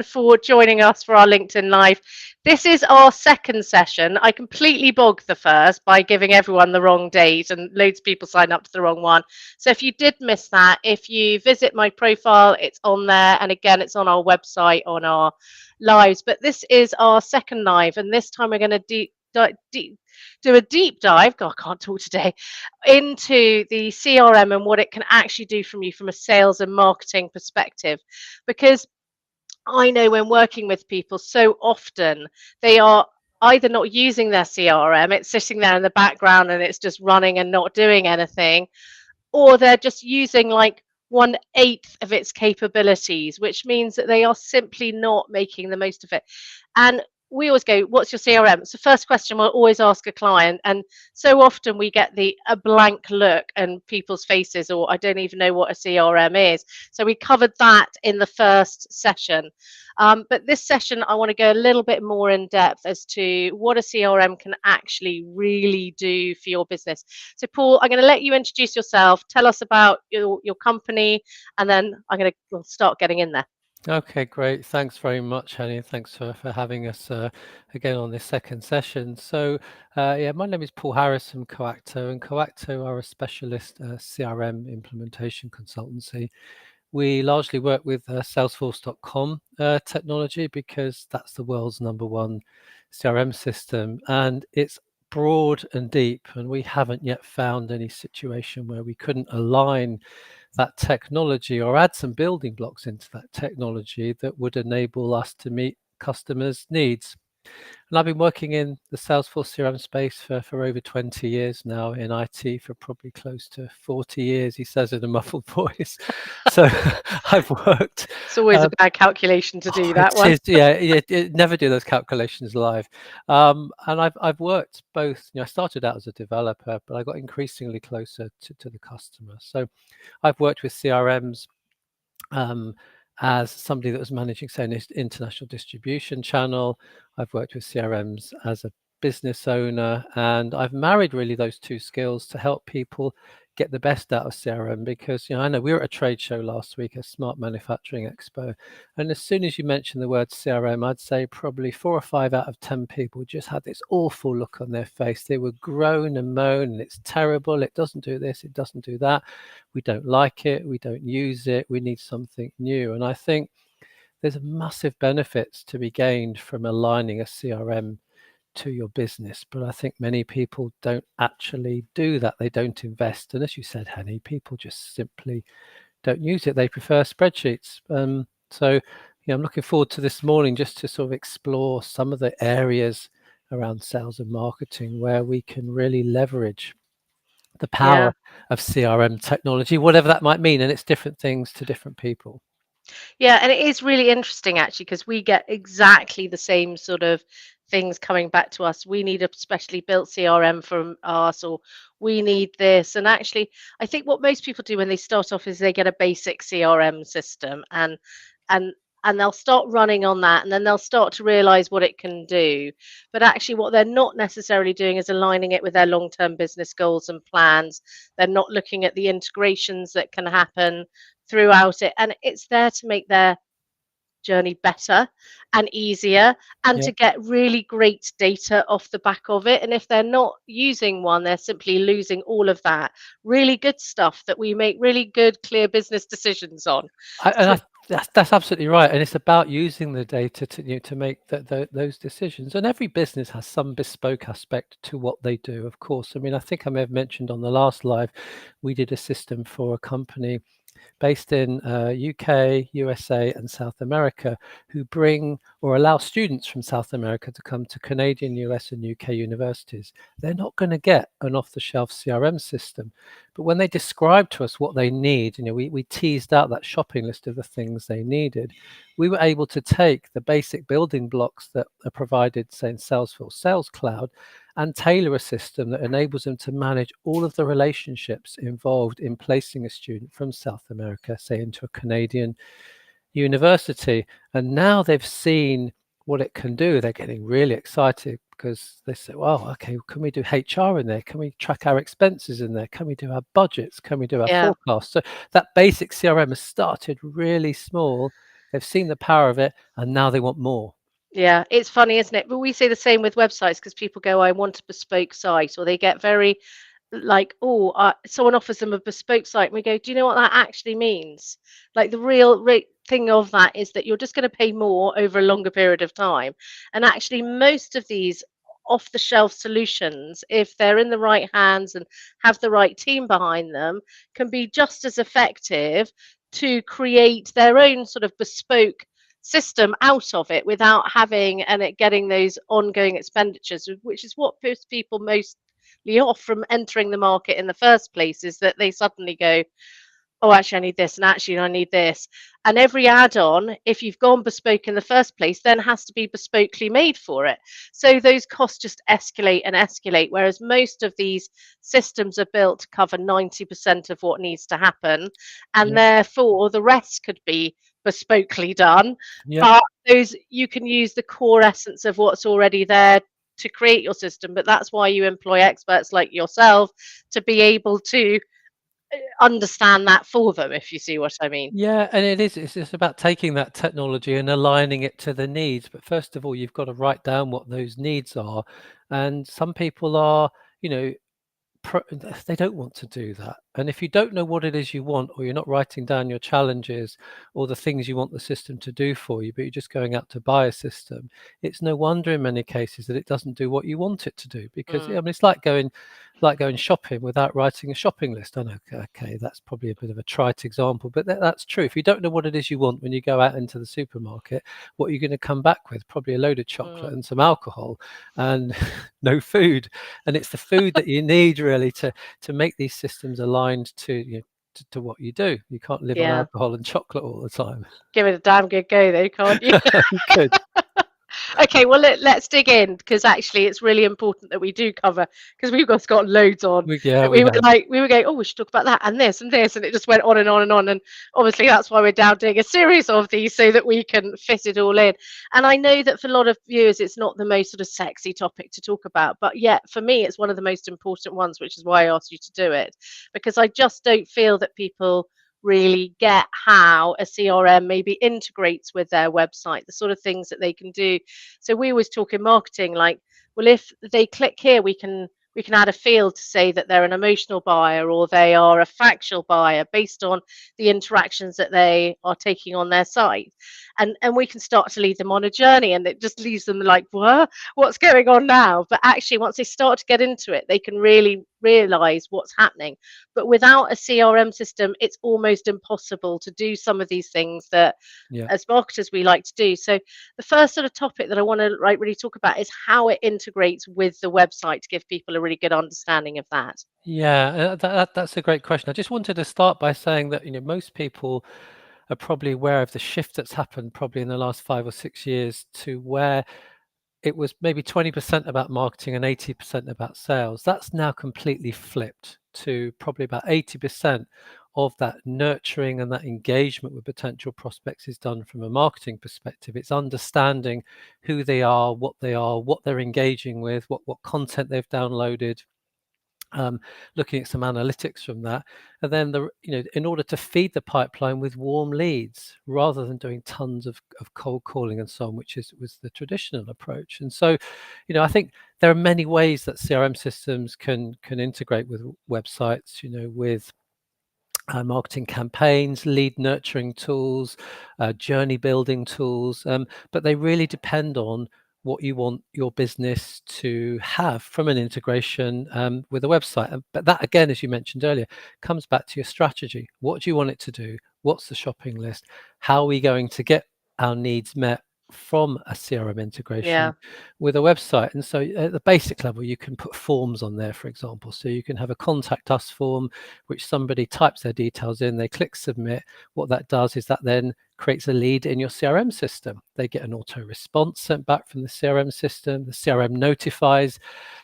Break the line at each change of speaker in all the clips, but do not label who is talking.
for joining us for our LinkedIn Live. This is our second session. I completely bogged the first by giving everyone the wrong date and loads of people signed up to the wrong one. So if you did miss that, if you visit my profile, it's on there. And again, it's on our website, on our lives. But this is our second live. And this time we're going to do a deep dive, God, I can't talk today, into the CRM and what it can actually do from you from a sales and marketing perspective. Because I know when working with people, so often they are either not using their CRM, it's sitting there in the background and it's just running and not doing anything, or they're just using like 1/8 of its capabilities, which means that they are simply not making the most of it. And we always go, "What's your CRM?" It's the first question we'll always ask a client, and so often we get a blank look and people's faces, or I don't even know what a CRM is. So we covered that in the first session. But this session, I want to go a little bit more in depth as to what a CRM can actually really do for your business. So, Paul, I'm going to let you introduce yourself, tell us about your company, and then we'll start getting in there.
Okay, great. Thanks very much, Henny. Thanks for having us again on this second session. So, my name is Paul Harris from Coacto, and Coacto are a specialist CRM implementation consultancy. We largely work with Salesforce.com technology because that's the world's #1 CRM system, and it's broad and deep, and we haven't yet found any situation where we couldn't align that technology or add some building blocks into that technology that would enable us to meet customers' needs. And I've been working in the Salesforce CRM space for over 20 years now, in IT for probably close to 40 years, he says in a muffled voice. So I've worked.
It's always a bad calculation to do that
It
one.
is, yeah, never do those calculations live. And I've worked both, I started out as a developer, but I got increasingly closer to the customer. So I've worked with CRMs as somebody that was managing, say, an international distribution channel. I've worked with CRMs as a business owner, and I've married really those two skills to help people get the best out of CRM. Because I know we were at a trade show last week, a Smart Manufacturing Expo, and as soon as you mention the word CRM, I'd say probably 4 or 5 out of 10 people just had this awful look on their face. They would groan and moan, and it's terrible, it doesn't do this, it doesn't do that, we don't like it, we don't use it, we need something new. And I think there's massive benefits to be gained from aligning a CRM to your business, but I think many people don't actually do that. They don't invest, and as you said, Henny, people just simply don't use it. They prefer spreadsheets. So I'm looking forward to this morning just to sort of explore some of the areas around sales and marketing where we can really leverage the
Yeah.
power of CRM technology, whatever that might mean, and it's different things to different people.
Yeah, and it is really interesting actually because we get exactly the same sort of things coming back to us. We need a specially built CRM from us, or we need this. And actually, I think what most people do when they start off is they get a basic CRM system and and they'll start running on that and then they'll start to realize what it can do. But actually what they're not necessarily doing is aligning it with their long-term business goals and plans. They're not looking at the integrations that can happen throughout it, and it's there to make their journey better and easier and
Yeah.
to get really great data off the back of it. And if they're not using one, they're simply losing all of that really good stuff that we make really good clear business decisions on. So
That's absolutely right, and it's about using the data to make those decisions. And every business has some bespoke aspect to what they do. Of course, I mean, I think I may have mentioned on the last live, we did a system for a company based in UK, USA, and South America, who bring or allow students from South America to come to Canadian, US, and UK universities. They're not going to get an off-the-shelf CRM system, but when they described to us what they need, we teased out that shopping list of the things they needed. We were able to take the basic building blocks that are provided, say, in Salesforce Sales Cloud, and tailor a system that enables them to manage all of the relationships involved in placing a student from South America, say, into a Canadian university. And now they've seen what it can do. They're getting really excited because they say, well, okay, can we do HR in there? Can we track our expenses in there? Can we do our budgets? Can we do our
yeah,
forecasts? So that basic CRM has started really small, they've seen the power of it, and now they want more.
Yeah, it's funny, isn't it? But we say the same with websites because people go, I want a bespoke site, or they get very like, oh, someone offers them a bespoke site, and we go, do you know what that actually means? Like the real thing of that is that you're just going to pay more over a longer period of time. And actually, most of these off the shelf solutions, if they're in the right hands and have the right team behind them, can be just as effective to create their own sort of bespoke system out of it without having and it getting those ongoing expenditures, which is what puts people mostly off from entering the market in the first place, is that they suddenly go, oh, actually, I need this, and actually, I need this. And every add on, if you've gone bespoke in the first place, then has to be bespokely made for it. So those costs just escalate and escalate. Whereas most of these systems are built to cover 90% of what needs to happen. And
Yeah,
therefore, the rest could be bespokely done.
yeah,
But those you can use the core essence of what's already there to create your system. But that's why you employ experts like yourself to be able to understand that for them, if you see what I mean.
yeah. And it's just about taking that technology and aligning it to the needs. But first of all, you've got to write down what those needs are. And some people are, you know, they don't want to do that. And if you don't know what it is you want, or you're not writing down your challenges or the things you want the system to do for you, but you're just going out to buy a system, it's no wonder in many cases that it doesn't do what you want it to do. Because I
Mm,
mean, it's like going shopping without writing a shopping list. I know, okay, that's probably a bit of a trite example, but that's true. If you don't know what it is you want when you go out into the supermarket, what are you going to come back with? Probably a load of chocolate
mm,
and some alcohol and no food. And it's the food that you need really to make these systems aligned to to what you do. You can't live on
yeah.
alcohol and chocolate all the time.
Give it a damn good go, though, can't you?
You could.
Okay, well let's dig in because actually it's really important that we do cover because we've got loads on
Yeah,
that
we
we were
have.
like we were going, oh, we should talk about that and this, and it just went on and on and on. And obviously that's why we're now doing a series of these so that we can fit it all in. And I know that for a lot of viewers it's not the most sort of sexy topic to talk about, but yet for me it's one of the most important ones, which is why I asked you to do it, because I just don't feel that people really get how a CRM maybe integrates with their website, the sort of things that they can do. So we always talk in marketing like, well, if they click here, we can add a field to say that they're an emotional buyer or they are a factual buyer based on the interactions that they are taking on their site. And we can start to lead them on a journey, and it just leaves them like, what's going on now? But actually, once they start to get into it, they can really realize what's happening. But without a CRM system, it's almost impossible to do some of these things that
Yeah.
as marketers we like to do. So the first sort of topic that I want to really talk about is how it integrates with the website to give people a really good understanding of that.
Yeah, that's a great question. I just wanted to start by saying that most people are probably aware of the shift that's happened probably in the last 5 or 6 years to where it was maybe 20% about marketing and 80% about sales. That's now completely flipped to probably about 80% of that nurturing and that engagement with potential prospects is done from a marketing perspective. It's understanding who they are, what they're engaging with, what content they've downloaded, looking at some analytics from that, and then in order to feed the pipeline with warm leads rather than doing tons of cold calling and so on, which was the traditional approach. And so, I think there are many ways that CRM systems can integrate with websites, with marketing campaigns, lead nurturing tools, journey building tools, but they really depend on what you want your business to have from an integration with a website. But that, again, as you mentioned earlier, comes back to your strategy. What do you want it to do? What's the shopping list? How are we going to get our needs met from a CRM
Yeah,
integration with a website? And so at the basic level, you can put forms on there, for example. So you can have a contact us form, which somebody types their details in, they click submit. What that does is that then creates a lead in your CRM system. They get an auto response sent back from the CRM system. The CRM notifies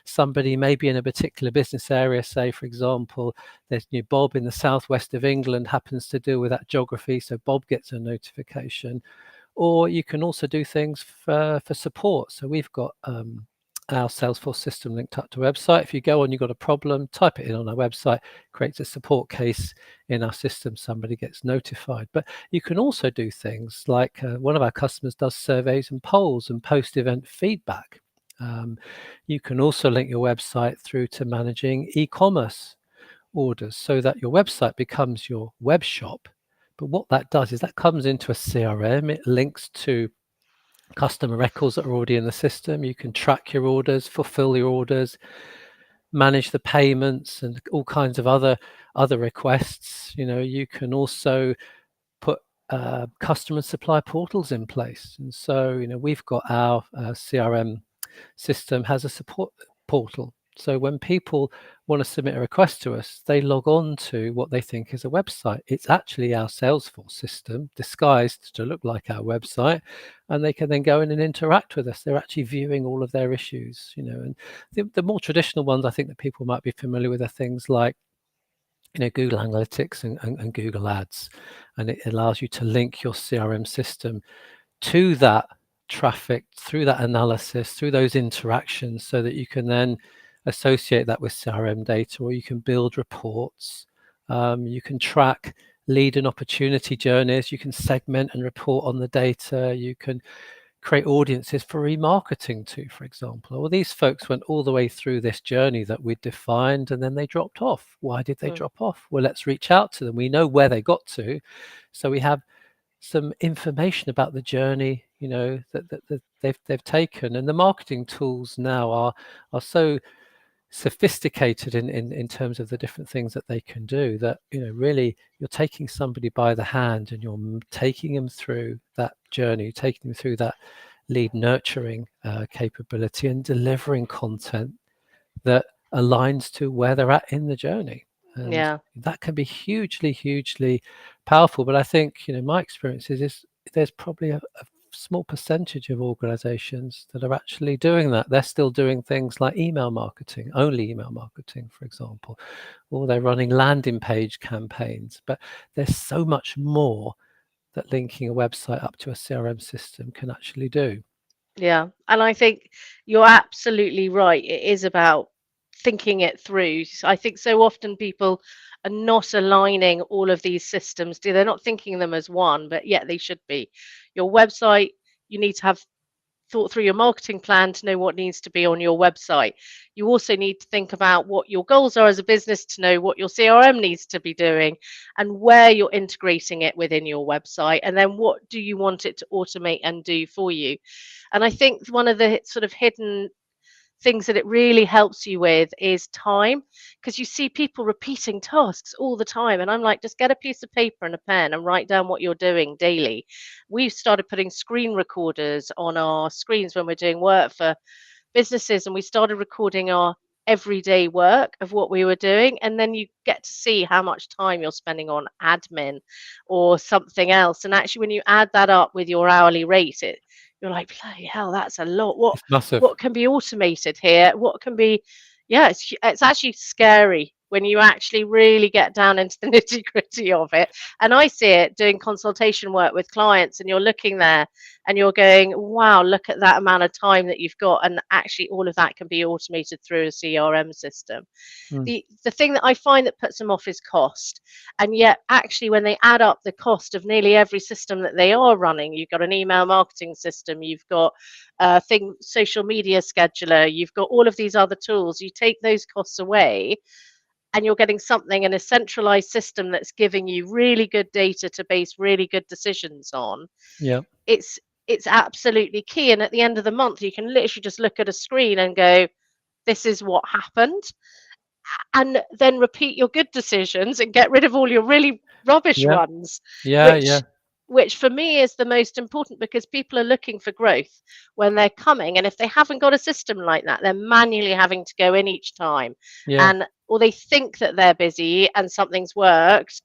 somebody maybe in a particular business area. Say, for example, there's Bob in the southwest of England happens to deal with that geography, so Bob gets a notification. Or you can also do things for support. So we've got our Salesforce system linked up to a website. If you go on, you've got a problem, type it in on our website, creates a support case in our system, somebody gets notified. But you can also do things like one of our customers does surveys and polls and post-event feedback. You can also link your website through to managing e-commerce orders so that your website becomes your web shop. But what that does is that comes into a CRM, it links to customer records that are already in the system. You can track your orders, fulfill your orders, manage the payments and all kinds of other requests. You can also put customer and supply portals in place. And so, we've got our CRM system has a support portal. So when people want to submit a request to us, they log on to what they think is a website. It's actually our Salesforce system disguised to look like our website, and they can then go in and interact with us. They're actually viewing all of their issues, and the more traditional ones I think that people might be familiar with are things like Google Analytics and Google Ads, and it allows you to link your CRM system to that traffic, through that analysis, through those interactions, so that you can then associate that with CRM data, or you can build reports. You can track lead and opportunity journeys. You can segment and report on the data. You can create audiences for remarketing to, for example. Well, these folks went all the way through this journey that we defined, and then they dropped off. Why did they drop off? Well, let's reach out to them. We know where they got to, so we have some information about the journey, that they've taken. And the marketing tools now are so sophisticated in terms of the different things that they can do, that really you're taking somebody by the hand and you're taking them through that journey, taking them through that lead nurturing capability, and delivering content that aligns to where they're at in the journey. And that can be hugely powerful. But I think my experience is there's probably a small percentage of organizations that are actually doing that. They're still doing things like email marketing, only email marketing, for example, or they're running landing page campaigns. But there's so much more that linking a website up to a CRM system can actually do.
Yeah, and I think you're absolutely right. It is about thinking it through. I think so often people are not aligning all of these systems. They're not thinking them as one, but yet they should be. Your website, you need to have thought through your marketing plan to know what needs to be on your website. You also need to think about what your goals are as a business to know what your CRM needs to be doing and where you're integrating it within your website. And then what do you want it to automate and do for you? And I think one of the sort of hidden things that it really helps you with is time, because you see people repeating tasks all the time, and I'm like, just get a piece of paper and a pen and write down what you're doing daily. We've started putting screen recorders on our screens when we're doing work for businesses, and we started recording our everyday work of what we were doing, and then you get to see how much time you're spending on admin or something else. And actually when you add that up with your hourly rate, you're like, bloody hell, that's a lot.
It's massive.
What can be automated here? What can be, yeah, it's actually scary when you actually really get down into the nitty gritty of it. And I see it doing consultation work with clients, and you're looking there and you're going, wow, look at that amount of time that you've got. And actually all of that can be automated through a CRM system. The thing that I find that puts them off is cost. And yet actually when they add up the cost of nearly every system that they are running, you've got an email marketing system, you've got a social media scheduler, you've got all of these other tools, you take those costs away and you're getting something in a centralized system that's giving you really good data to base really good decisions on.
Yeah.
It's absolutely key. And at the end of the month, you can literally just look at a screen and go, this is what happened, and then repeat your good decisions and get rid of all your really rubbish
Yeah.
ones,
Yeah.
which which for me is the most important, because people are looking for growth when they're coming, and if they haven't got a system like that, they're manually having to go in each time,
Yeah.
and or they think that they're busy and something's worked,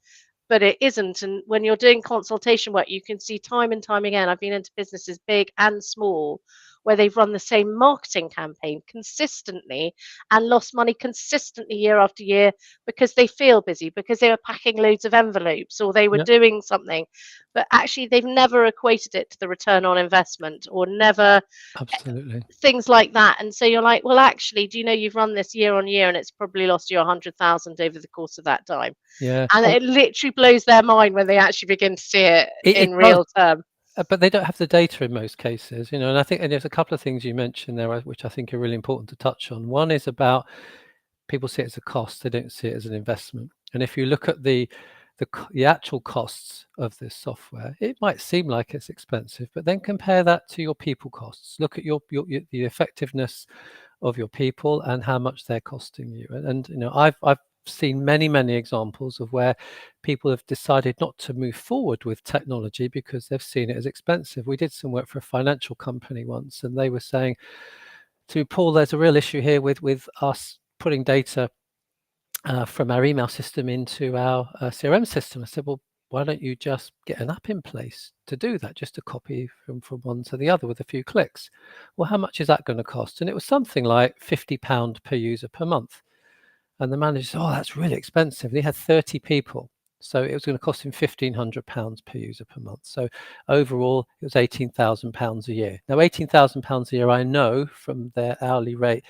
but it isn't. And when you're doing consultation work, you can see time and time again, I've been into businesses big and small, where they've run the same marketing campaign consistently and lost money consistently year after year because they feel busy, because they were packing loads of envelopes or they were
Yeah,
doing something, but actually they've never equated it to the return on investment, or never
absolutely.
things like that. And so you're like, well, actually, do you know you've run this year on year and it's probably lost you 100,000 over the course of that time?
Yeah.
And it literally blows their mind when they actually begin to see it
It
in
does.
real term.
But they don't have the data in most cases, and I think, and there's a couple of things you mentioned there, which I think are really important to touch on. One is about people see it as a cost; they don't see it as an investment. And if you look at the actual costs of this software, it might seem like it's expensive, but then compare that to your people costs. Look at the effectiveness of your people and how much they're costing you. And I've seen many examples of where people have decided not to move forward with technology because they've seen it as expensive. We did some work for a financial company once, and they were saying to Paul, there's a real issue here with us putting data from our email system into our CRM system. I said, well, why don't you just get an app in place to do that, just to copy from one to the other with a few clicks? Well, how much is that going to cost? And it was something like £50 per user per month. And the manager said, oh, that's really expensive. They had 30 people. So it was going to cost him £1,500 per user per month. So overall, it was £18,000 a year. Now, £18,000 a year, I know from their hourly rate,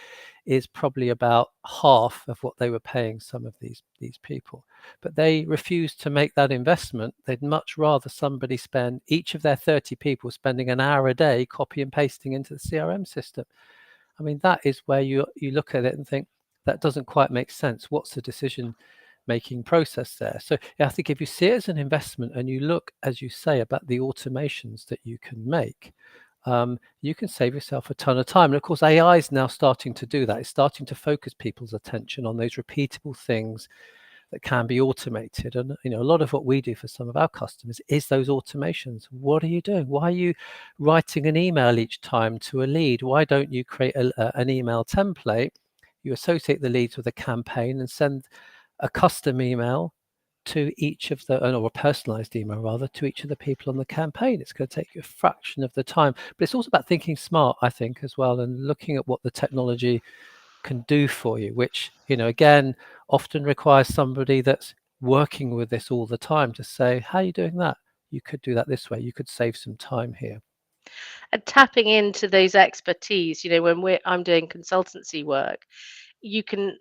is probably about half of what they were paying some of these people. But they refused to make that investment. They'd much rather somebody spend, each of their 30 people spending an hour a day copy and pasting into the CRM system. I mean, that is where you look at it and think, that doesn't quite make sense. What's the decision making process there? So yeah, I think if you see it as an investment and you look, as you say, about the automations that you can make, you can save yourself a ton of time. And of course, AI is now starting to do that. It's starting to focus people's attention on those repeatable things that can be automated. And a lot of what we do for some of our customers is those automations. What are you doing? Why are you writing an email each time to a lead? Why don't you create an email template? You associate the leads with a campaign and send a custom email to each of the, or a personalized email rather, to each of the people on the campaign. It's going to take you a fraction of the time, but it's also about thinking smart, I think, as well, and looking at what the technology can do for you, which, again, often requires somebody that's working with this all the time to say, how are you doing that? You could do that this way. You could save some time here.
And tapping into those expertise, when I'm doing consultancy work, you can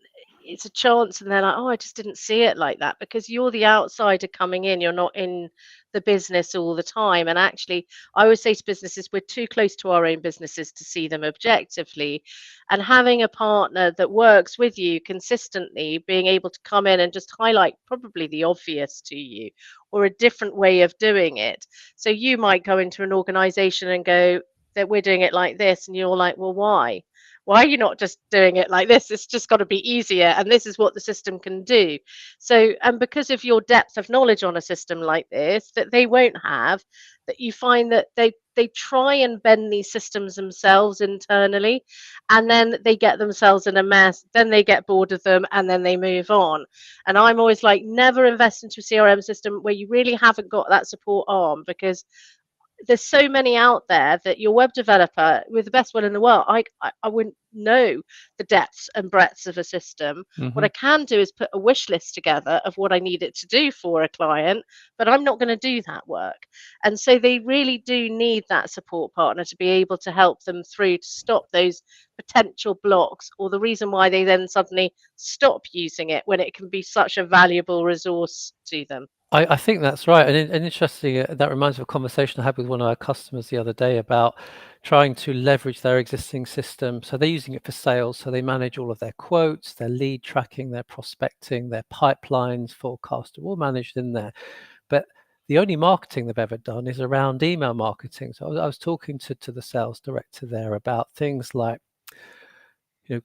it's a chance, and they're like, oh, I just didn't see it like that, because you're the outsider coming in, you're not in the business all the time. And actually, I always say to businesses, we're too close to our own businesses to see them objectively, and having a partner that works with you consistently, being able to come in and just highlight probably the obvious to you, or a different way of doing it. So you might go into an organization and go that we're doing it like this, and you're like, well, why are you not just doing it like this? It's just got to be easier, and this is what the system can do. So, and because of your depth of knowledge on a system like this that they won't have, that you find that they try and bend these systems themselves internally, and then they get themselves in a mess, then they get bored of them, and then they move on. And I'm always like, never invest into a CRM system where you really haven't got that support arm, because there's so many out there that your web developer, with the best will in the world, I wouldn't know the depths and breadths of a system. What
Mm-hmm.
I can do is put a wish list together of what I need it to do for a client, but I'm not going to do that work. And so they really do need that support partner to be able to help them through, to stop those potential blocks, or the reason why they then suddenly stop using it when it can be such a valuable resource to them.
I think that's right. And interesting, that reminds me of a conversation I had with one of our customers the other day about trying to leverage their existing system. So they're using it for sales. So they manage all of their quotes, their lead tracking, their prospecting, their pipelines, forecast are all managed in there. But the only marketing they've ever done is around email marketing. So I was talking to the sales director there about things like,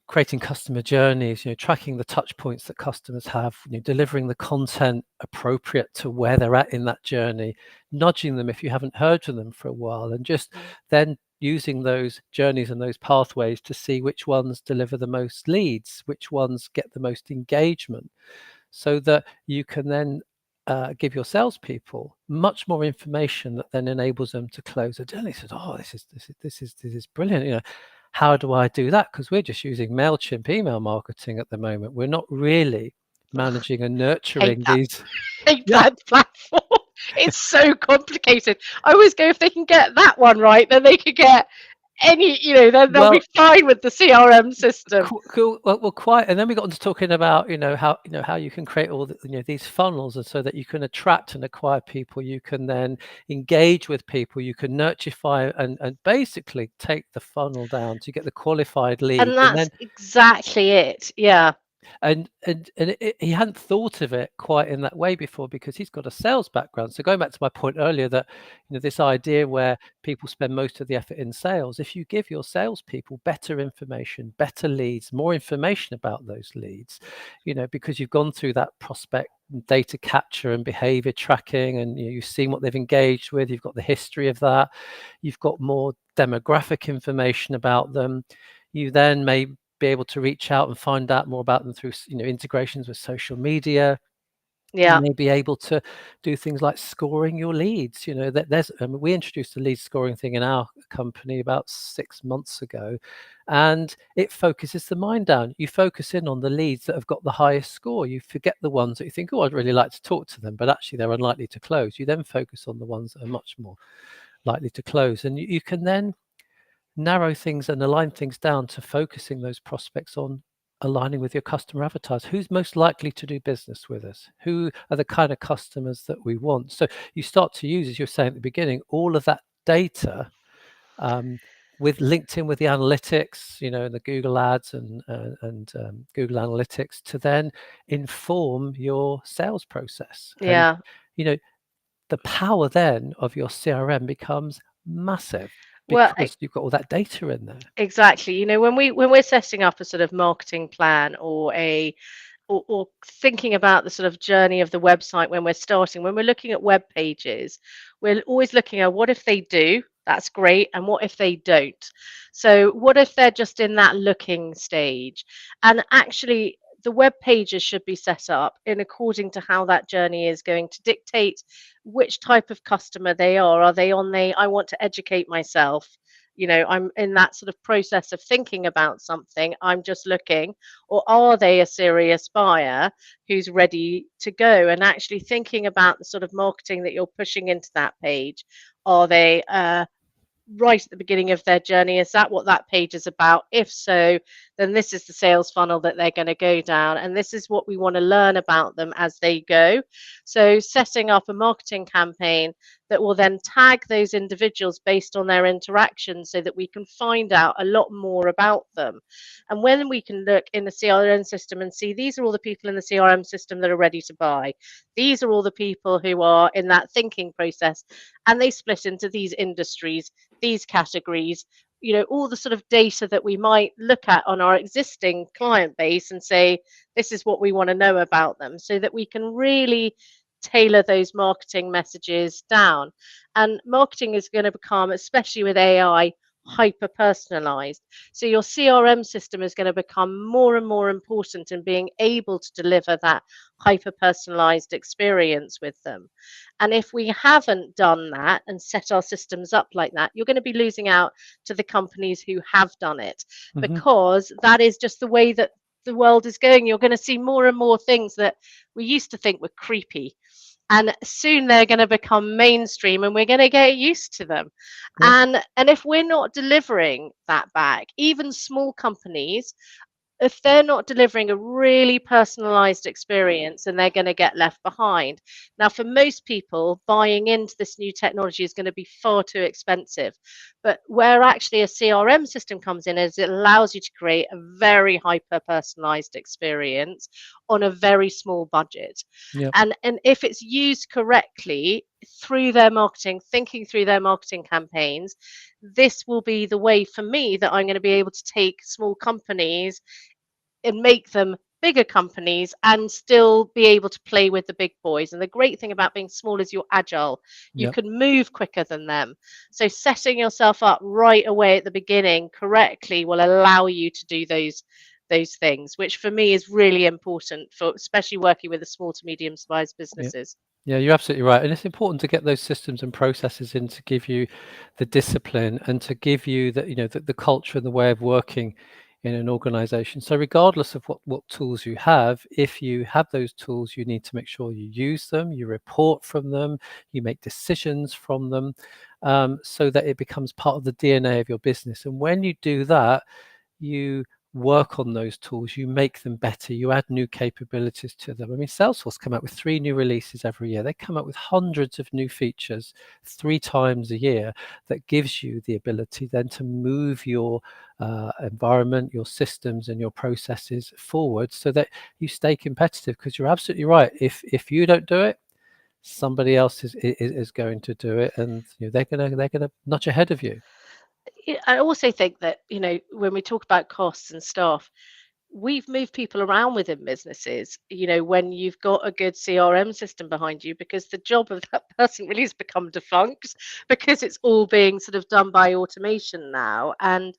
creating customer journeys, tracking the touch points that customers have, delivering the content appropriate to where they're at in that journey, nudging them if you haven't heard from them for a while, and just then using those journeys and those pathways to see which ones deliver the most leads, which ones get the most engagement, so that you can then give your salespeople much more information that then enables them to close a deal. And he said, "Oh, this is brilliant. You know, how do I do that? Because we're just using MailChimp email marketing at the moment. We're not really managing and
Hate
nurturing
that.
these."
Hate
Yeah.
that platform. It's so complicated. I always go, if they can get that one right, then they could get any, then they'll be
Well,
fine with the CRM system.
cool. Well, quite. And then we got into talking about, how you can create all these funnels, and so that you can attract and acquire people, you can then engage with people, you can nurturify and basically take the funnel down to get the qualified
And
leads. And
that's
then
exactly it. Yeah.
he hadn't thought of it quite in that way before, because he's got a sales background. So going back to my point earlier, that this idea where people spend most of the effort in sales, if you give your salespeople better information, better leads, more information about those leads, because you've gone through that prospect data capture and behavior tracking, and you've seen what they've engaged with, you've got the history of that, you've got more demographic information about them, you then may be able to reach out and find out more about them through integrations with social media. You
Yeah.
may be able to do things like scoring your leads. We introduced the lead scoring thing in our company about 6 months ago, and it focuses the mind down. You focus in on the leads that have got the highest score. You forget the ones that you think, oh, I'd really like to talk to them, but actually they're unlikely to close. You then focus on the ones that are much more likely to close, and you can then narrow things and align things down to focusing those prospects on aligning with your customer avatars. Who's most likely to do business with us? Who are the kind of customers that we want? So you start to use, as you were saying at the beginning, all of that data, with LinkedIn, with the analytics, and the Google ads and Google Analytics, to then inform your sales process. And
Yeah.
the power then of your CRM becomes massive,
Well,
because you've got all that data in there.
exactly. When we're setting up a sort of marketing plan, or thinking about the sort of journey of the website when we're starting, when we're looking at web pages, we're always looking at what if they do, that's great, and what if they don't. So what if they're just in that looking stage? And actually, the web pages should be set up in according to how that journey is going to dictate which type of customer they are. Are they on the I want to educate myself? I'm in that sort of process of thinking about something, I'm just looking, or are they a serious buyer who's ready to go? And actually thinking about the sort of marketing that you're pushing into that page. Are they right at the beginning of their journey? Is that what that page is about? If so, then this is the sales funnel that they're going to go down, and this is what we want to learn about them as they go. So setting up a marketing campaign that will then tag those individuals based on their interactions, so that we can find out a lot more about them. And when we can look in the CRM system and see, these are all the people in the CRM system that are ready to buy, these are all the people who are in that thinking process, and they split into these industries, these categories, all the sort of data that we might look at on our existing client base and say, this is what we want to know about them, so that we can really tailor those marketing messages down. And marketing is going to become, especially with AI, hyper personalized. So your CRM system is going to become more and more important in being able to deliver that hyper personalized experience with them. And if we haven't done that and set our systems up like that, you're going to be losing out to the companies who have done it,
Hmm.
because that is just the way that the world is going. You're going to see more and more things that we used to think were creepy, and soon they're going to become mainstream, and we're going to get used to them.
Yeah.
And if we're not delivering that back, even small companies, if they're not delivering a really personalized experience, and they're going to get left behind. Now, for most people, buying into this new technology is going to be far too expensive. But where actually a CRM system comes in is it allows you to create a very hyper personalized experience on a very small budget.
Yeah.
And if it's used correctly through their marketing, thinking through their marketing campaigns, this will be the way for me that I'm going to be able to take small companies and make them bigger companies and still be able to play with the big boys. And the great thing about being small is you're agile. You
Yeah.
can move quicker than them. So setting yourself up right away at the beginning correctly will allow you to do those things, which for me is really important, for especially working with the small to medium sized
Yeah.
businesses.
Yeah, you're absolutely right. And it's important to get those systems and processes in to give you the discipline and to give you the, the culture and the way of working in an organization. So regardless of what tools you have, if you have those tools, you need to make sure you use them, you report from them, you make decisions from them, so that it becomes part of the DNA of your business. And when you do that, you work on those tools, you make them better, you add new capabilities to them. I mean, Salesforce come out with 3 new releases every year. They come up with hundreds of new features 3 times a year that gives you the ability then to move your environment, your systems and your processes forward so that you stay competitive, because you're absolutely right. If you don't do it, somebody else is going to do it, and they're gonna notch ahead of you.
I also think that, when we talk about costs and staff, we've moved people around within businesses, when you've got a good CRM system behind you, because the job of that person really has become defunct because it's all being sort of done by automation now. And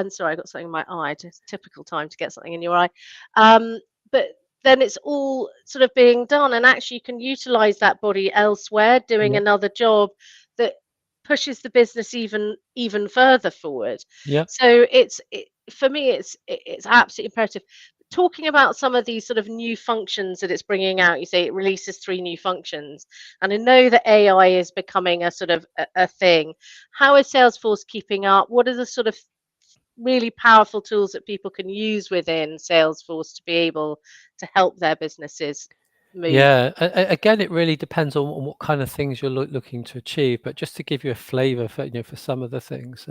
sorry, I got something in my eye. It's typical time to get something in your eye. But then it's all sort of being done, and actually you can utilize that body elsewhere doing
Yeah.
another job that pushes the business even further forward.
Yeah.
So for me, it's absolutely imperative. Talking about some of these sort of new functions that it's bringing out, you say it releases 3 new functions, and I know that AI is becoming a sort of a thing. How is Salesforce keeping up? What are the sort of really powerful tools that people can use within Salesforce to be able to help their businesses move?
Yeah, again, it really depends on what kind of things you're looking to achieve. But just to give you a flavor for, for some of the things,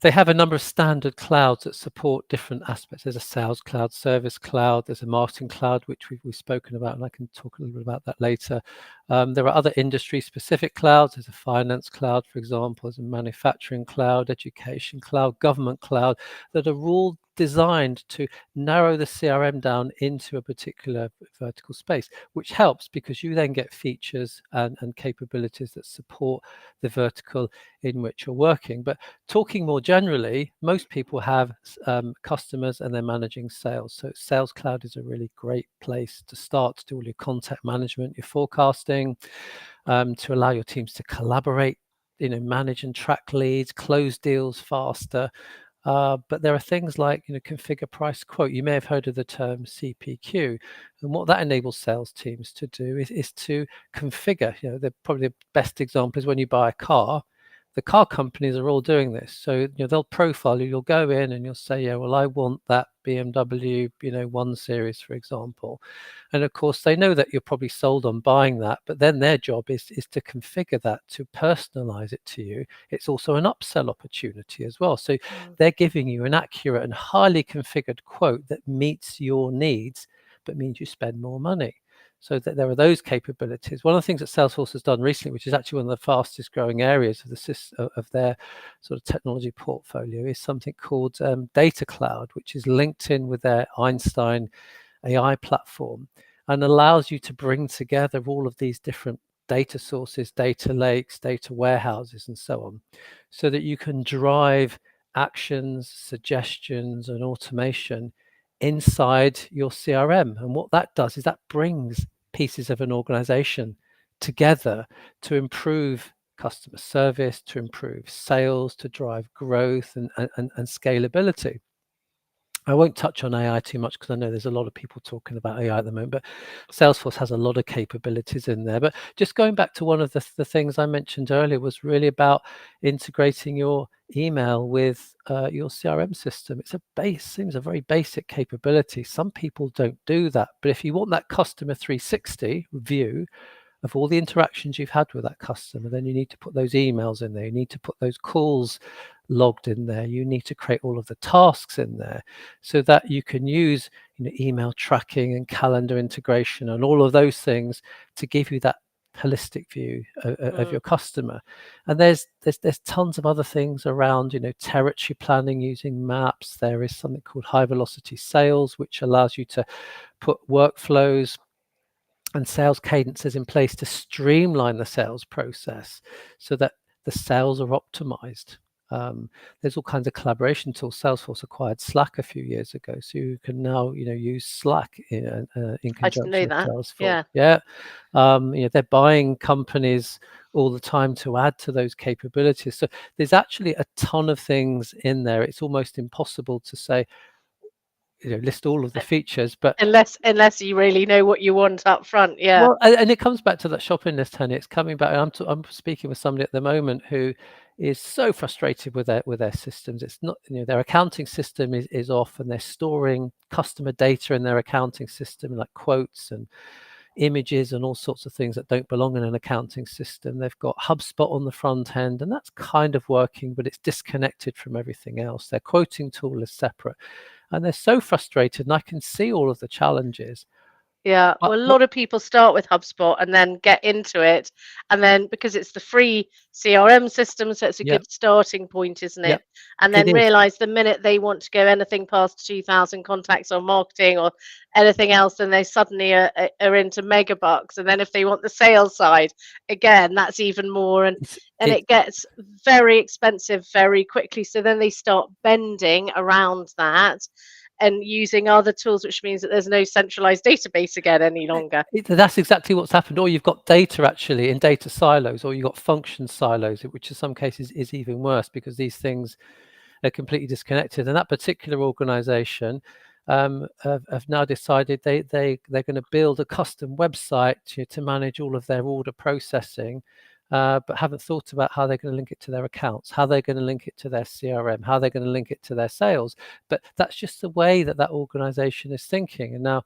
they have a number of standard clouds that support different aspects. There's a sales cloud, service cloud, there's a marketing cloud, which we've spoken about, and I can talk a little bit about that later. There are other industry specific clouds. There's a finance cloud, for example, there's a manufacturing cloud, education cloud, government cloud, that are all designed to narrow the CRM down into a particular vertical space, which helps because you then get features and capabilities that support the vertical in which you're working. But talking more generally, most people have customers and they're managing sales. So Sales Cloud is a really great place to start to do all your contact management, your forecasting, to allow your teams to collaborate, manage and track leads, close deals faster. But there are things like, configure, price, quote. You may have heard of the term CPQ, and what that enables sales teams to do is to configure. Probably the best example is when you buy a car. The car companies are all doing this, so they'll profile you. You'll go in and you'll say, yeah, well, I want that BMW, 1 Series, for example, and of course they know that you're probably sold on buying that, but then their job is to configure that, to personalize it to you. It's also an upsell opportunity as well. So
Mm.
they're giving you an accurate and highly configured quote that meets your needs, but means you spend more money. So that there are those capabilities. One of the things that Salesforce has done recently, which is actually one of the fastest growing areas of of their sort of technology portfolio, is something called Data Cloud, which is linked in with their Einstein AI platform and allows you to bring together all of these different data sources, data lakes, data warehouses, and so on, so that you can drive actions, suggestions, and automation inside your CRM. And what that does is that brings pieces of an organization together to improve customer service, to improve sales, to drive growth and scalability. I won't touch on AI too much because I know there's a lot of people talking about AI at the moment, but Salesforce has a lot of capabilities in there. But just going back to one of the things I mentioned earlier was really about integrating your email with your CRM system. Seems a very basic capability. Some people don't do that, but if you want that customer 360 view of all the interactions you've had with that customer, then you need to put those emails in there. You need to put those calls logged in there. You need to create all of the tasks in there so that you can use email tracking and calendar integration and all of those things to give you that holistic view of
Mm.
your customer. And there's tons of other things around territory planning using maps. There is something called high velocity sales, which allows you to put workflows and sales cadences in place to streamline the sales process so that the sales are optimized. There's all kinds of collaboration tools. Salesforce acquired Slack a few years ago, so you can now use Slack in
I didn't know
conjunction with
that.
Salesforce.
Yeah.
Yeah, they're buying companies all the time to add to those capabilities. So there's actually a ton of things in there. It's almost impossible to say, list all of the features, but
Unless you really know what you want up front. Yeah.
well, and it comes back to that shopping list, Tony. It's coming back. I'm speaking with somebody at the moment who is so frustrated with their systems. It's not, their accounting system is off, and they're storing customer data in their accounting system, like quotes and images and all sorts of things that don't belong in an accounting system. They've got HubSpot on the front end, and that's kind of working, but it's disconnected from everything else. Their quoting tool is separate, and they're so frustrated. And I can see all of the challenges.
Yeah,
But
well, a
what?
lot of people start with HubSpot and then get into it. And then because it's the free CRM system, so it's a
Yep,
good starting point, isn't
yep,
it? And
it
then
is.
realize the minute they want to go anything past 2,000 contacts on marketing or anything else, then they suddenly are into megabucks. And then if they want the sales side, again, that's even more.
It's,
And
it
it gets very expensive very quickly. So then they start bending around that and using other tools, which means that there's no centralized database again any longer.
That's exactly what's happened. Or you've got data actually in data silos, or you've got function silos, which in some cases is even worse because these things are completely disconnected. And that particular organization have now decided they're going to build a custom website to manage all of their order processing, but haven't thought about how they're going to link it to their accounts, how they're going to link it to their CRM, how they're going to link it to their sales. But that's just the way that organization is thinking. And now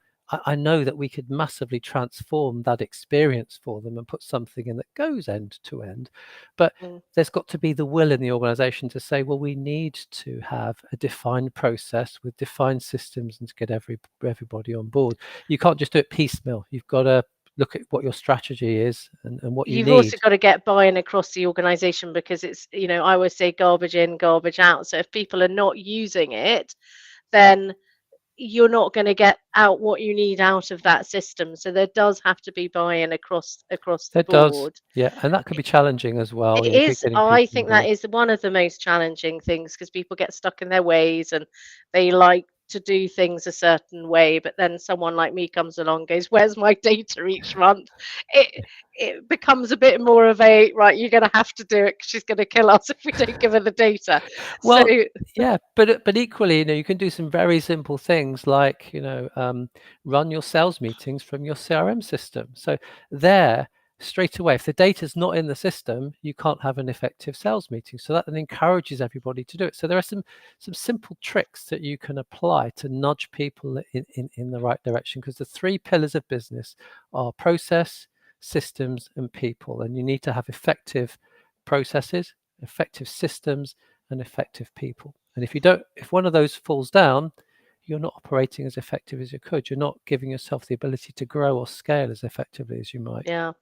I know that we could massively transform that experience for them and put something in that goes end to end. But
Mm.
there's got to be the will in the organization to say, well, we need to have a defined process with defined systems and to get everybody on board. You can't just do it piecemeal. You've got to look at what your strategy is and what you
You've also
need.
got to get buy-in across the organization because it's, I always say garbage in, garbage out. So if people are not using it, then you're not going to get out what you need out of that system. So there does have to be buy-in across the
It does.
board.
Yeah. And that could be challenging as well.
It is,
Getting
I
people on
think that
board.
is one of the most challenging things because people get stuck in their ways and they like to do things a certain way, but then someone like me comes along and goes, "Where's my data each month?" It becomes a bit more of a right. You're going to have to do it because she's going to kill us if we don't give her the data. So
Well, yeah, but equally, you can do some very simple things like, run your sales meetings from your CRM system. So there, straight away, if the data's not in the system, you can't have an effective sales meeting. So that then encourages everybody to do it. So there are some simple tricks that you can apply to nudge people in the right direction, because the three pillars of business are process, systems, and people. And you need to have effective processes, effective systems, and effective people. And if one of those falls down, you're not operating as effective as you could. You're not giving yourself the ability to grow or scale as effectively as you might.
yeah.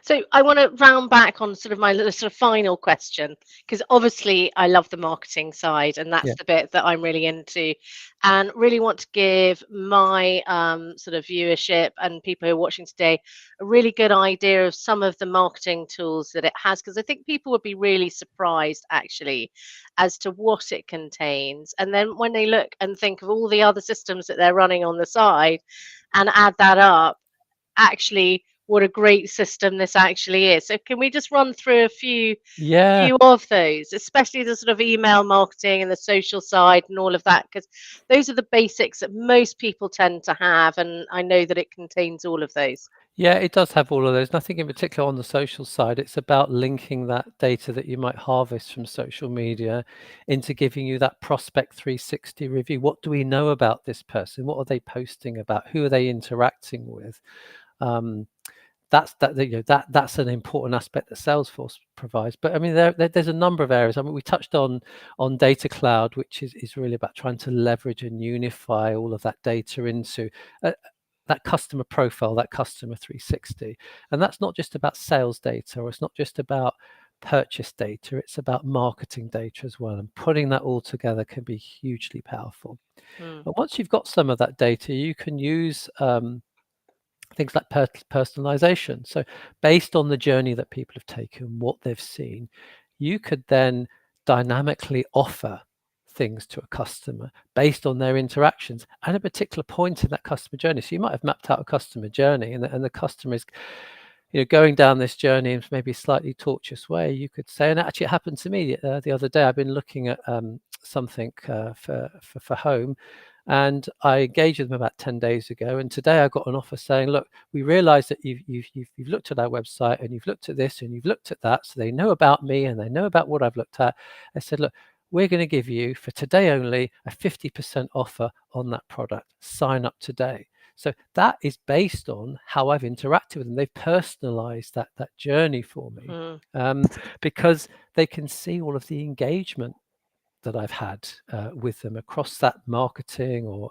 So I want to round back on sort of my little sort of final question, because obviously I love the marketing side and that's
Yeah.
the bit that I'm really into, and really want to give my sort of viewership and people who are watching today a really good idea of some of the marketing tools that it has, because I think people would be really surprised actually as to what it contains. And then when they look and think of all the other systems that they're running on the side and add that up, actually what a great system this actually is. So can we just run through a
Yeah.
few of those, especially the sort of email marketing and the social side and all of that, because those are the basics that most people tend to have, and I know that it contains all of those.
Yeah, it does have all of those. Nothing in particular on the social side. It's about linking that data that you might harvest from social media into giving you that prospect 360 review. What do we know about this person? What are they posting about? Who are they interacting with? Um, that's an important aspect that Salesforce provides. But I mean, there's a number of areas. I mean, we touched on data cloud, which is really about trying to leverage and unify all of that data into that customer profile, that customer 360. And that's not just about sales data, or it's not just about purchase data, it's about marketing data as well. And putting that all together can be hugely powerful.
Mm,
But once you've got some of that data, you can use things like personalization. So based on the journey that people have taken, what they've seen, you could then dynamically offer things to a customer based on their interactions at a particular point in that customer journey. So you might have mapped out a customer journey, and the customer is, going down this journey in maybe a slightly tortuous way. You could say, and actually it happened to me the other day. I've been looking at something for home, and I engaged with them about 10 days ago. And today I got an offer saying, look, we realize that you've looked at our website, and you've looked at this, and you've looked at that. So they know about me, and they know about what I've looked at. I said, look, we're going to give you, for today only, a 50% offer on that product. Sign up today. So that is based on how I've interacted with them. They've personalized that journey for me, because they can see all of the engagement that I've had with them across that marketing or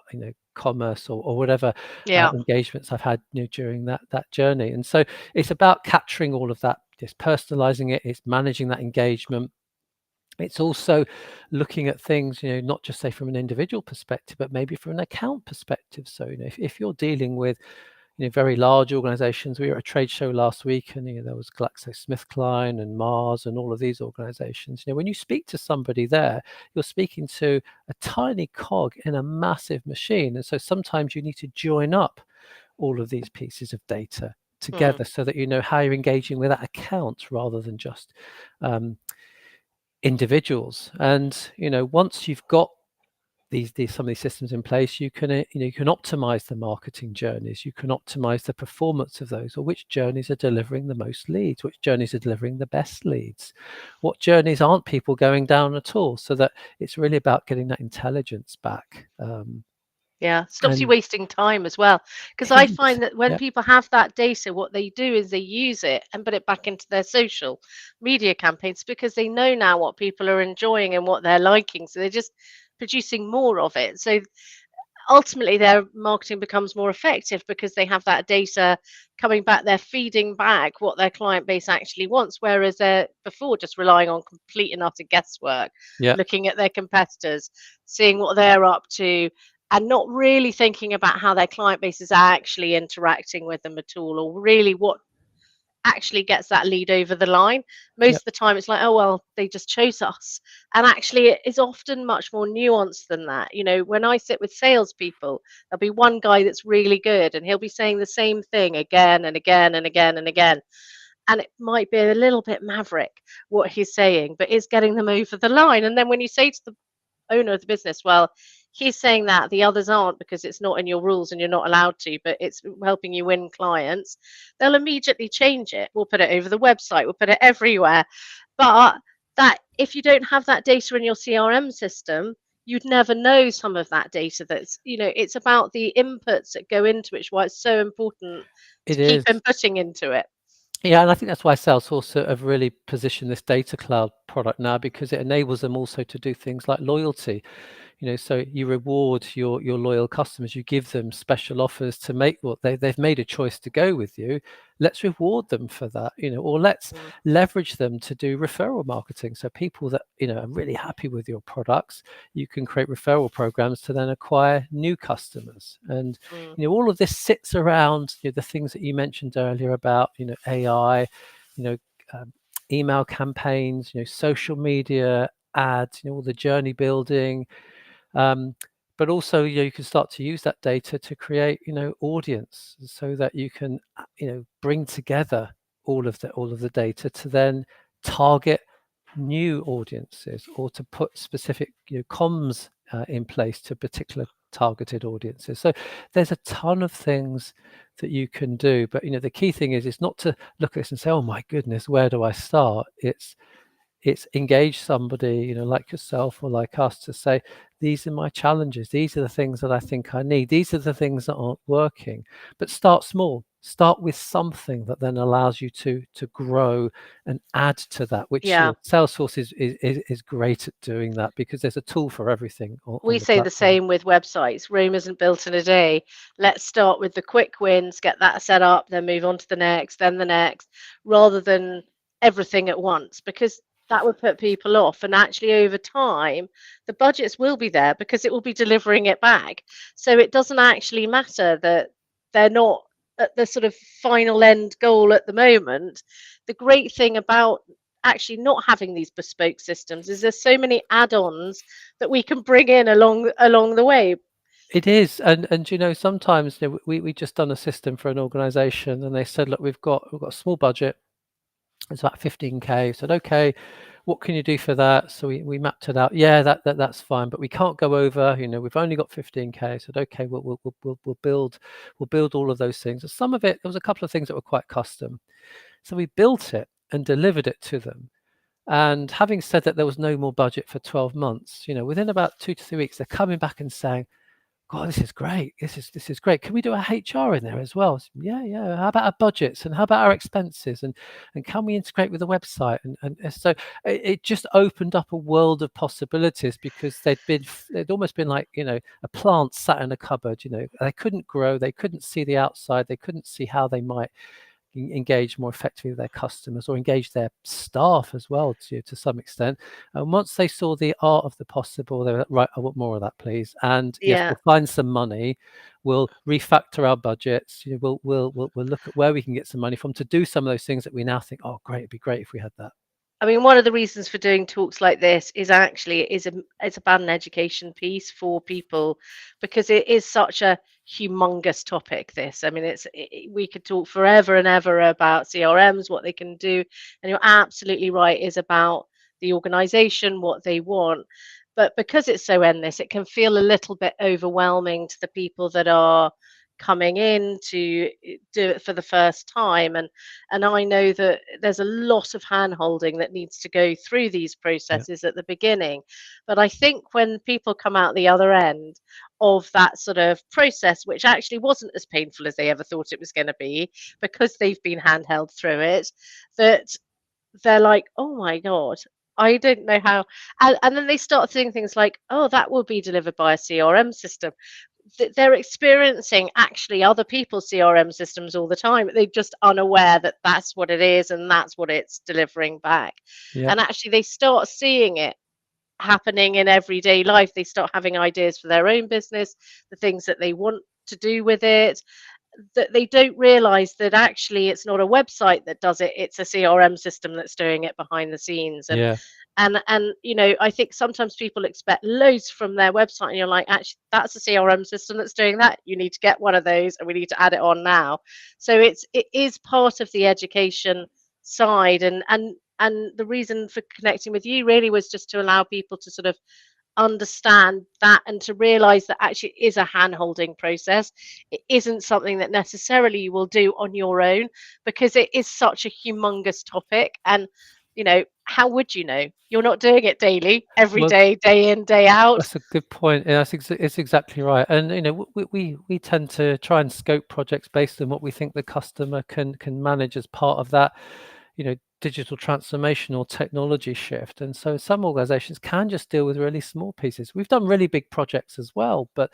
commerce or whatever engagements I've had during that journey. And so it's about capturing all of that, just personalizing it. It's managing that engagement. It's also looking at things, not just say from an individual perspective, but maybe from an account perspective. So, if you're dealing with, very large organizations, we were at a trade show last week, and there was GlaxoSmithKline and Mars and all of these organizations. When you speak to somebody there, you're speaking to a tiny cog in a massive machine. And so sometimes you need to join up all of these pieces of data together so that you know how you're engaging with that account rather than just individuals. And once you've got some of these systems in place, you can optimize the marketing journeys, you can optimize the performance of those, or which journeys are delivering the most leads, which journeys are delivering the best leads, what journeys aren't people going down at all, so that it's really about getting that intelligence back.
Stops you wasting time as well. Because I find that when people have that data, what they do is they use it and put it back into their social media campaigns, because they know now what people are enjoying and what they're liking. So they're just producing more of it. So ultimately their marketing becomes more effective because they have that data coming back. They're feeding back what their client base actually wants, whereas they're before just relying on complete and utter guesswork, looking at their competitors, seeing what they're up to, and not really thinking about how their client base is actually interacting with them at all, or really what actually gets that lead over the line. Most of the time it's like, oh well, they just chose us. And actually it is often much more nuanced than that. When I sit with salespeople, there'll be one guy that's really good, and he'll be saying the same thing again and again and again and again. And it might be a little bit maverick what he's saying, but it's getting them over the line. And then when you say to the owner of the business, well, he's saying that the others aren't because it's not in your rules and you're not allowed to, but it's helping you win clients, they'll immediately change it. We'll put it over the website, we'll put it everywhere. But that, if you don't have that data in your CRM system, you'd never know some of that data. That's, it's about the inputs that go into it, which is why it's so important to keep inputting into it.
Yeah, and I think that's why Salesforce have really positioned this data cloud product now, because it enables them also to do things like loyalty. So you reward your loyal customers, you give them special offers to make what they've made a choice to go with you. Let's reward them for that, or let's leverage them to do referral marketing. So people that, are really happy with your products, you can create referral programs to then acquire new customers. And, all of this sits around the things that you mentioned earlier about, AI, email campaigns, social media ads, all the journey building. But also, you can start to use that data to create, audience, so that you can, bring together all of the data to then target new audiences, or to put specific, comms in place to particular targeted audiences. So there's a ton of things that you can do, but the key thing is not to look at this and say, oh my goodness, where do I start? It's engage somebody, like yourself or like us, to say, these are my challenges. These are the things that I think I need. These are the things that aren't working. But start small. Start with something that then allows you to grow and add to that, which Salesforce is great at doing that, because there's a tool for everything.
We say the same with websites. Rome isn't built in a day. Let's start with the quick wins, get that set up, then move on to the next, then the next, rather than everything at once, because that would put people off. And actually over time, the budgets will be there because it will be delivering it back. So it doesn't actually matter that they're not at the sort of final end goal at the moment. The great thing about actually not having these bespoke systems is there's so many add-ons that we can bring in along the way.
It is, and sometimes we just done a system for an organisation, and they said, look, we've got a small budget. It's about 15K. Said, okay, what can you do for that? So we mapped it out. Yeah, that's fine, but we can't go over. We've only got 15K. Said, okay, we'll build all of those things. And some of it, there was a couple of things that were quite custom. So we built it and delivered it to them. And having said that, there was no more budget for 12 months. Within about 2 to 3 weeks, they're coming back and saying, God, this is great. This is great. Can we do a HR in there as well? Yeah. How about our budgets, and how about our expenses, and can we integrate with the website? And so it just opened up a world of possibilities, because they'd almost been like a plant sat in a cupboard. They couldn't grow, they couldn't see the outside, they couldn't see how they might engage more effectively with their customers, or engage their staff as well to some extent. And once they saw the art of the possible, they were like, right, I want more of that, please. And yes,
Yeah.
we'll find some money, we'll refactor our budgets, we'll look at where we can get some money from to do some of those things that we now think, oh great, it'd be great if we had that.
I mean, one of the reasons for doing talks like this is actually it's about an education piece for people, because it is such a humongous topic. This, I mean, we could talk forever and ever about CRMs, what they can do, and you're absolutely right, is about the organization, what they want. But because it's so endless, it can feel a little bit overwhelming to the people that are coming in to do it for the first time. And I know that there's a lot of hand holding that needs to go through these
Yeah.
processes at the beginning. But I think when people come out the other end of that sort of process, which actually wasn't as painful as they ever thought it was going to be, because they've been handheld through it, that they're like, oh my God, I don't know how. And then they start seeing things like, oh, that will be delivered by a CRM system. They're experiencing actually other people's CRM systems all the time. They're just unaware that that's what it is and that's what it's delivering back.
Yeah.
And actually, they start seeing it happening in everyday life. They start having ideas for their own business, the things that they want to do with it, that they don't realize that actually it's not a website that does it, it's a CRM system that's doing it behind the scenes.
Yeah.
And I think sometimes people expect loads from their website, and you're like, actually, that's a CRM system that's doing that. You need to get one of those, and we need to add it on now. So it is part of the education side. And the reason for connecting with you really was just to allow people to sort of understand that, and to realize that actually it is a hand holding process. It isn't something that necessarily you will do on your own, because it is such a humongous topic. And how would you know? You're not doing it daily, every
Well,
day, day in, day out.
that's a good point. Yeah, it's exactly right. And we tend to try and scope projects based on what we think the customer can manage as part of that, digital transformation or technology shift. And so some organizations can just deal with really small pieces. We've done really big projects as well, but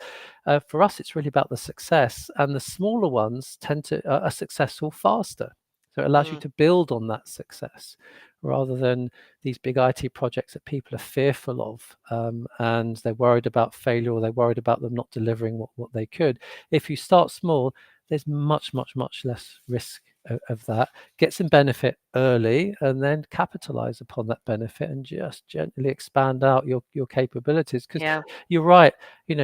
for us, it's really about the success, and the smaller ones tend to are successful faster. So it allows you
Mm,
to build on that success, rather than these big IT projects that people are fearful of, and they're worried about failure, or they're worried about them not delivering what they could. If you start small, there's much less risk of that. Get some benefit early, and then capitalize upon that benefit, and just gently expand out your capabilities. Because
yeah.
you're right,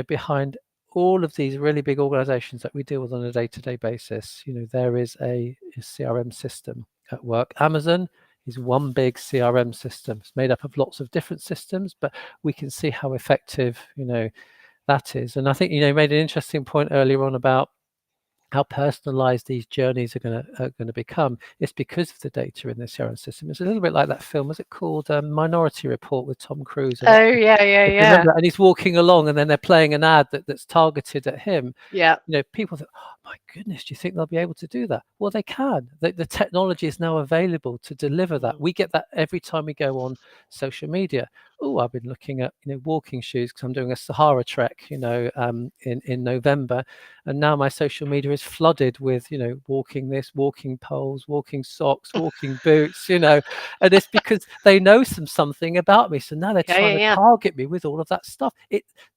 behind all of these really big organizations that we deal with on a day-to-day basis, there is a CRM system at work. Amazon is one big CRM system. It's made up of lots of different systems, but we can see how effective that is. And I think you made an interesting point earlier on about how personalized these journeys are going to become. It's because of the data in the CRM system. It's a little bit like that film. Was it called Minority Report with Tom Cruise? And
Oh, yeah, yeah,
if you
yeah.
remember, and he's walking along, and then they're playing an ad that's targeted at him.
Yeah.
People think, oh my goodness, do you think they'll be able to do that? Well, they can. The technology is now available to deliver that.
Mm,
We get that every time we go on social media. oh, I've been looking at, walking shoes because I'm doing a Sahara trek, in November, and now my social media is flooded with, walking this, walking poles, walking socks, walking boots, and it's because they know something about me. So now they're
Yeah,
trying
yeah,
to
yeah.
target me with all of that stuff.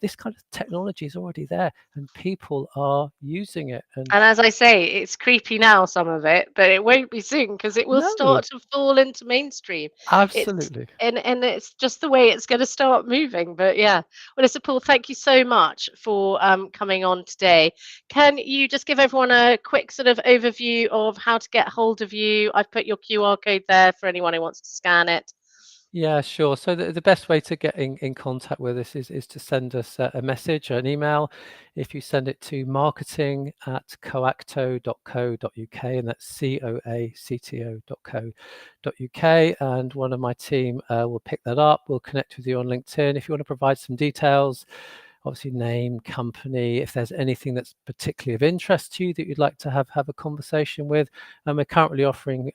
This kind of technology is already there, and people are using it. And
And as I say, it's creepy now, some of it, but it won't be soon because it will
no,
start to fall into mainstream. It's
absolutely.
and it's just the way it's going to start moving. But yeah, well, listen, Paul, thank you so much for coming on today. Can you just give everyone a quick sort of overview of how to get hold of you? I've put your QR code there for anyone who wants to scan it.
Yeah, sure. So the best way to get in contact with us is to send us a message or an email. If you send it to marketing@coacto.co.uk, and that's coacto.co.uk, and one of my team will pick that up. We'll connect with you on LinkedIn. If you want to provide some details, obviously name, company, if there's anything that's particularly of interest to you that you'd like to have a conversation with. And we're currently offering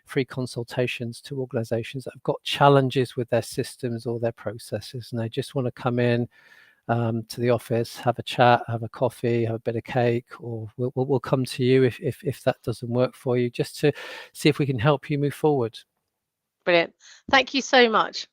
free consultations to organizations that have got challenges with their systems or their processes, and they just want to come in to the office, have a chat, have a coffee, have a bit of cake, or we'll come to you if that doesn't work for you, just to see if we can help you move forward.
Brilliant. Thank you so much.